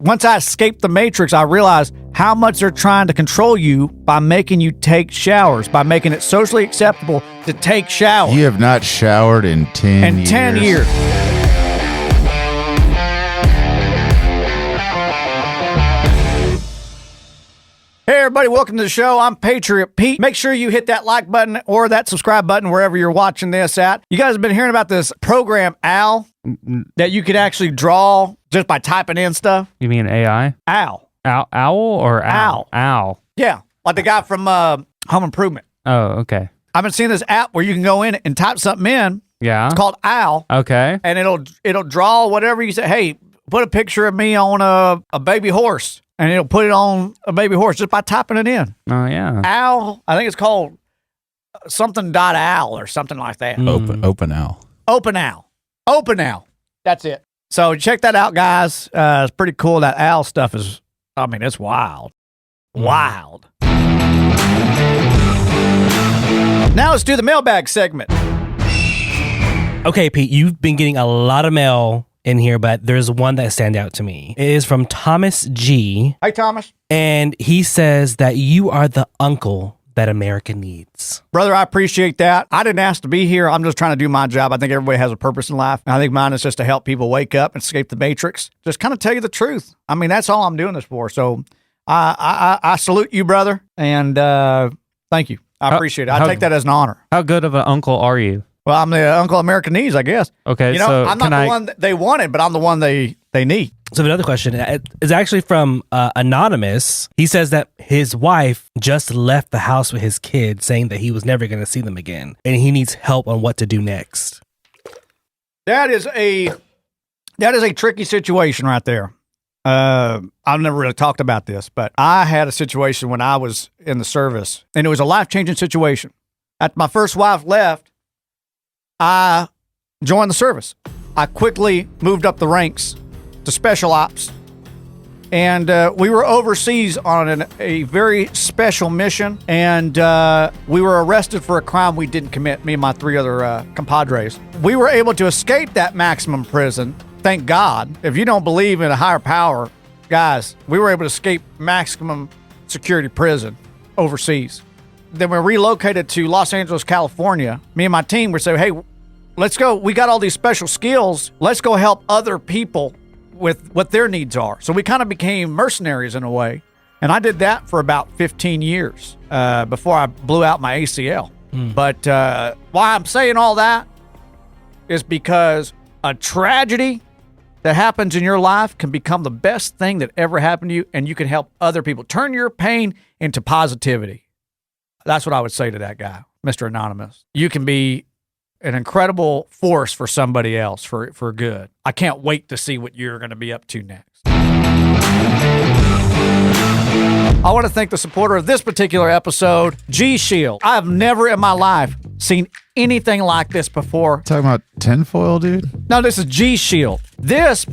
Once I escaped the Matrix, I realized how much they're trying to control you by making you take showers, by making it socially acceptable to take showers. You have not showered in 10 years. 10 years. Hey everybody, welcome to the show. I'm Patriot Pete. Make sure you hit that like button or that subscribe button wherever you're watching this at. You guys have been hearing about this program, Owl, that you could actually draw just by typing in stuff. You mean AI? Owl. Owl or owl? Owl. Yeah, like the guy from Home Improvement. Oh, okay. I've been seeing this app where you can go in and type something in. Yeah. It's called Owl. Okay. And it'll draw whatever you say. Hey, put a picture of me on a baby horse. And it'll put it on a baby horse just by typing it in. Oh, yeah. Owl, I think it's called something.owl or something like that. Open Owl. Open Owl. That's it. So check that out, guys. It's pretty cool. That owl stuff is, I mean, it's wild. Wild. Now let's do the mailbag segment. Okay, Pete, you've been getting a lot of mail in here, but there's one that stand out to me. It is from Thomas G. Hey, Thomas. And he says that you are the uncle that America needs. Brother, I appreciate that. I didn't ask to be here. I'm just trying to do my job. I think everybody has a purpose in life. And I think mine is just to help people wake up and escape the matrix. Just kind of tell you the truth. I mean, that's all I'm doing this for. So I salute you, brother. And thank you. I appreciate it. I take that as an honor. How good of an uncle are you? Well, I'm the uncle America needs, I guess. Okay, you know, so I'm not the one that they wanted, but I'm the one they need. So another question is actually from Anonymous. He says that his wife just left the house with his kids, saying that he was never going to see them again, and he needs help on what to do next. That is a tricky situation right there. I've never really talked about this, but I had a situation when I was in the service, and it was a life-changing situation. After my first wife left, I joined the service. I quickly moved up the ranks to special ops, and we were overseas on a very special mission, and we were arrested for a crime we didn't commit, me and my three other compadres. We were able to escape that maximum prison, thank God. If you don't believe in a higher power, guys, we were able to escape maximum security prison overseas. Then we relocated to Los Angeles, California. Me and my team were saying, hey, let's go. We got all these special skills. Let's go help other people with what their needs are. So we kind of became mercenaries in a way. And I did that for about 15 years before I blew out my ACL. But why I'm saying all that is because a tragedy that happens in your life can become the best thing that ever happened to you, and you can help other people. Turn your pain into positivity. That's what I would say to that guy, Mr. Anonymous. You can be an incredible force for somebody else for good. I can't wait to see what you're going to be up to next. I want to thank the supporter of this particular episode, G Shield. I have never in my life seen anything like this before. Talking about tinfoil, dude? No, this is G Shield. This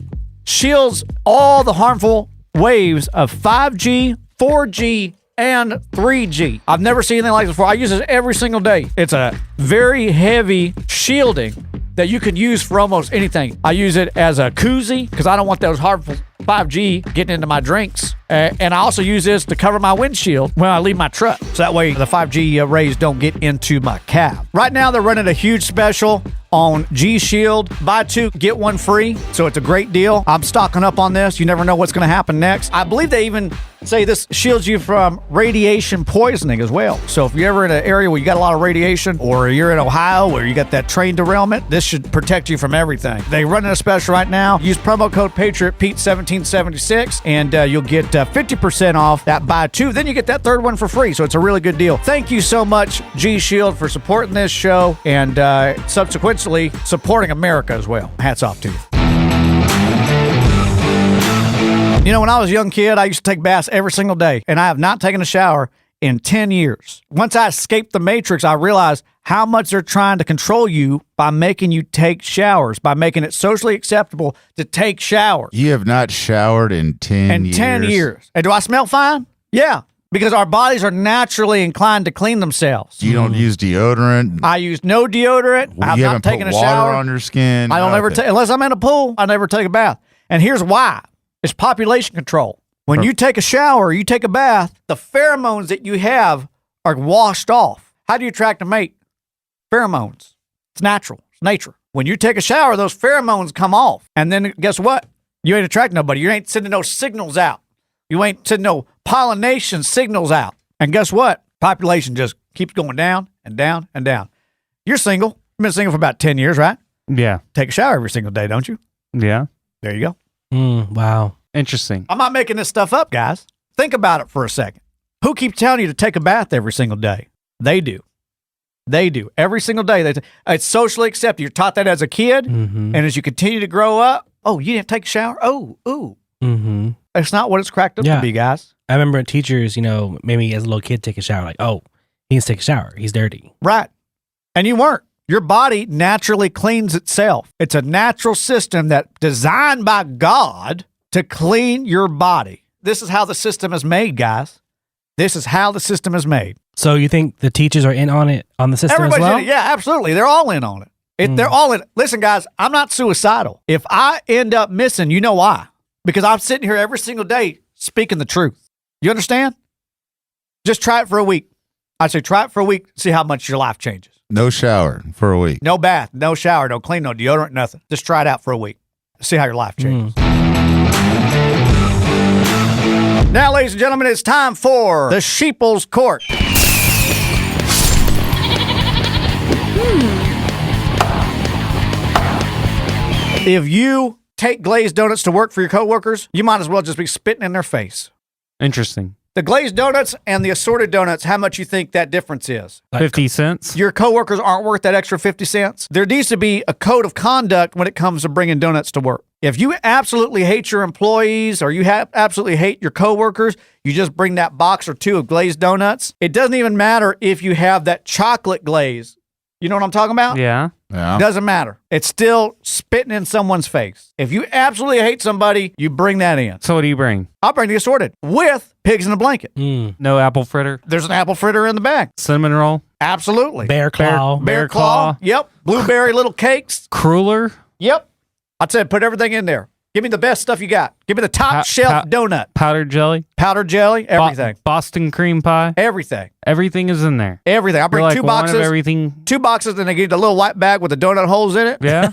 shields all the harmful waves of 5G, 4G, and 3G. I've never seen anything like this before. I use this every single day. It's a very heavy shielding that you can use for almost anything. I use it as a koozie because I don't want those harmful 5G getting into my drinks. And I also use this to cover my windshield when I leave my truck. So that way the 5G rays don't get into my cab. Right now they're running a huge special on G Shield. Buy two, get one free. So it's a great deal. I'm stocking up on this. You never know what's going to happen next. I believe they even say this shields you from radiation poisoning as well. So if you're ever in an area where you got a lot of radiation, or you're in Ohio where you got that train derailment, this should protect you from everything. They running a special right now. Use promo code Patriot Pete 1776 and you'll get 50% off that buy two. Then you get that third one for free. So it's a really good deal. Thank you so much, G Shield, for supporting this show and subsequently supporting America as well. Hats off to you. You know, when I was a young kid, I used to take baths every single day, and I have not taken a shower in 10 years. Once I escaped the Matrix, I realized how much they're trying to control you by making you take showers, by making it socially acceptable to take showers. You have not showered in 10 years. 10 years. And do I smell fine? Yeah, because our bodies are naturally inclined to clean themselves. You don't use deodorant. I use no deodorant. I've You not haven't taken put a water shower on your skin. I don't ever take, unless I'm in a pool, I never take a bath. And here's why. It's population control. When you take a shower, you take a bath, the pheromones that you have are washed off. How do you attract a mate? Pheromones. It's natural. It's nature. When you take a shower, those pheromones come off. And then guess what? You ain't attracting nobody. You ain't sending no signals out. You ain't sending no pollination signals out. And guess what? Population just keeps going down and down and down. You're single. You've been single for about 10 years, right? Yeah. Take a shower every single day, don't you? Yeah. There you go. Wow. Interesting. I'm not making this stuff up, guys. Think about it for a second. Who keeps telling you to take a bath every single day? They do. They do. Every single day. It's socially accepted. You're taught that as a kid. And as you continue to grow up, oh, you didn't take a shower? Oh, ooh. It's not what it's cracked up to be, guys. I remember teachers, made me as a little kid take a shower. Like, oh, he needs to take a shower. He's dirty. Right. And you weren't. Your body naturally cleans itself. It's a natural system that designed by God to clean your body. This is how the system is made, guys. This is how the system is made. So you think the teachers are in on the system Everybody's as well? in it. Yeah, absolutely. They're all in on it. They're all in it. Listen, guys, I'm not suicidal. If I end up missing, you know why? Because I'm sitting here every single day speaking the truth. You understand? Just try it for a week. I'd say try it for a week, see how much your life changes. No shower for a week. No bath, no shower, no clean, no deodorant, nothing. Just try it out for a week. See how your life changes. Now, ladies and gentlemen, it's time for the Sheeple's Court. If you take glazed donuts to work for your coworkers, you might as well just be spitting in their face. Interesting. The glazed donuts and the assorted donuts, how much you think that difference is? 50 cents? Your coworkers aren't worth that extra 50 cents. There needs to be a code of conduct when it comes to bringing donuts to work. If you absolutely hate your employees or you absolutely hate your coworkers, you just bring that box or two of glazed donuts. It doesn't even matter if you have that chocolate glaze. You know what I'm talking about? Yeah. Doesn't matter. It's still spitting in someone's face. If you absolutely hate somebody, you bring that in. So what do you bring? I'll bring the assorted with pigs in a blanket. No apple fritter? There's an apple fritter in the bag. Cinnamon roll? Absolutely. Bear claw. Bear claw. Yep. Blueberry little cakes. Cruller? Yep. I said put everything in there. Give me the best stuff you got. Give me the top shelf donut. Powdered jelly? Powdered jelly. Everything. Boston cream pie? Everything. Everything is in there. Everything. I bring You're like 2 one boxes. of everything. 2 boxes, and they give you the little white bag with the donut holes in it. Yeah.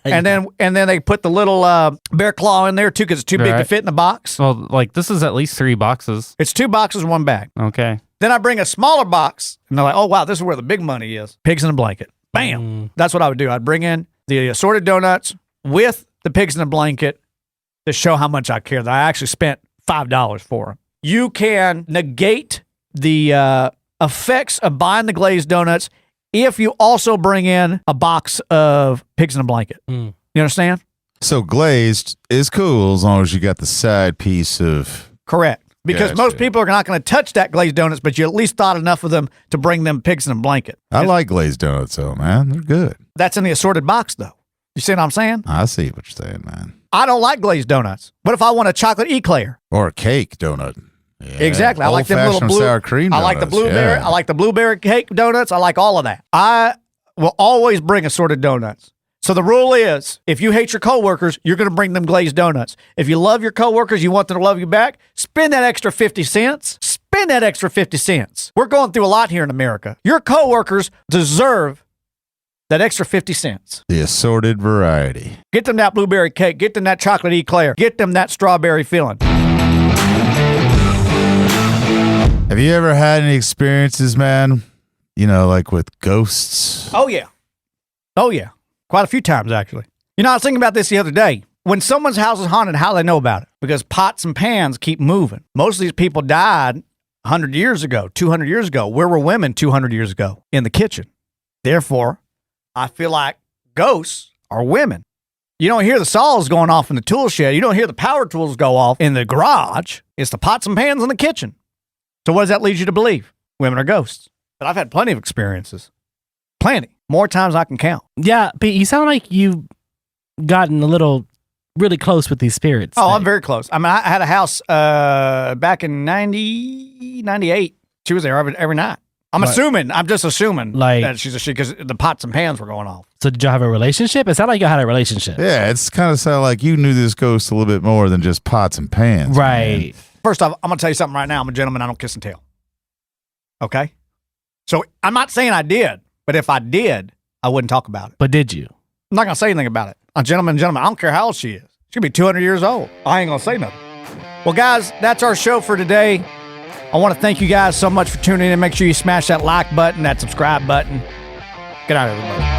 And then they put the little bear claw in there too because it's too big to fit in the box. Well, like this is at least 3 boxes. It's 2 boxes, 1 bag. Okay. Then I bring a smaller box, and they're like, oh, wow, this is where the big money is. Pigs in a blanket. Bam. That's what I would do. I'd bring in the assorted donuts with the pigs in a blanket to show how much I care, that I actually spent $5 for them. You can negate the effects of buying the glazed donuts if you also bring in a box of pigs in a blanket. You understand? So glazed is cool as long as you got the side piece of... Correct. Because most people are not going to touch that glazed donuts, but you at least thought enough of them to bring them pigs in a blanket. I like glazed donuts, though, man. They're good. That's in the assorted box, though. You see what I'm saying? I see what you're saying, man. I don't like glazed donuts. What if I want a chocolate eclair? Or a cake donut. Yeah. Exactly. I like them little blue sour cream donuts. I like the blueberry. Yeah. I like the blueberry cake donuts. I like all of that. I will always bring assorted donuts. So the rule is, if you hate your coworkers, you're going to bring them glazed donuts. If you love your coworkers, you want them to love you back, spend that extra 50 cents. Spend that extra 50 cents. We're going through a lot here in America. Your coworkers deserve that extra 50 cents. The assorted variety. Get them that blueberry cake. Get them that chocolate eclair. Get them that strawberry filling. Have you ever had any experiences, man? Like with ghosts? Oh, yeah. Oh, yeah. Quite a few times, actually. I was thinking about this the other day. When someone's house is haunted, how do they know about it? Because pots and pans keep moving. Most of these people died 100 years ago, 200 years ago. Where were women 200 years ago? In the kitchen. Therefore, I feel like ghosts are women. You don't hear the saws going off in the tool shed. You don't hear the power tools go off in the garage. It's the pots and pans in the kitchen. So what does that lead you to believe? Women are ghosts. But I've had plenty of experiences. Plenty. More times I can count. Yeah, Pete, you sound like you've gotten really close with these spirits. Oh, I'm very close. I mean, I had a house back in 98. She was there every night. I'm assuming. I'm just assuming Like- that she's a she because the pots and pans were going off. So did y'all have a relationship? It sounded like y'all had a relationship. Yeah, it's kind of sound like you knew this ghost a little bit more than just pots and pans. Right. First off, I'm gonna tell you something right now. I'm a gentleman. I don't kiss and tell. Okay. So I'm not saying I did, but if I did, I wouldn't talk about it. But did you? I'm not gonna say anything about it. A gentleman. I don't care how old she is. She could be 200 years old. I ain't gonna say nothing. Well, guys, that's our show for today. I want to thank you guys so much for tuning in. Make sure you smash that like button, that subscribe button. Good night, everybody.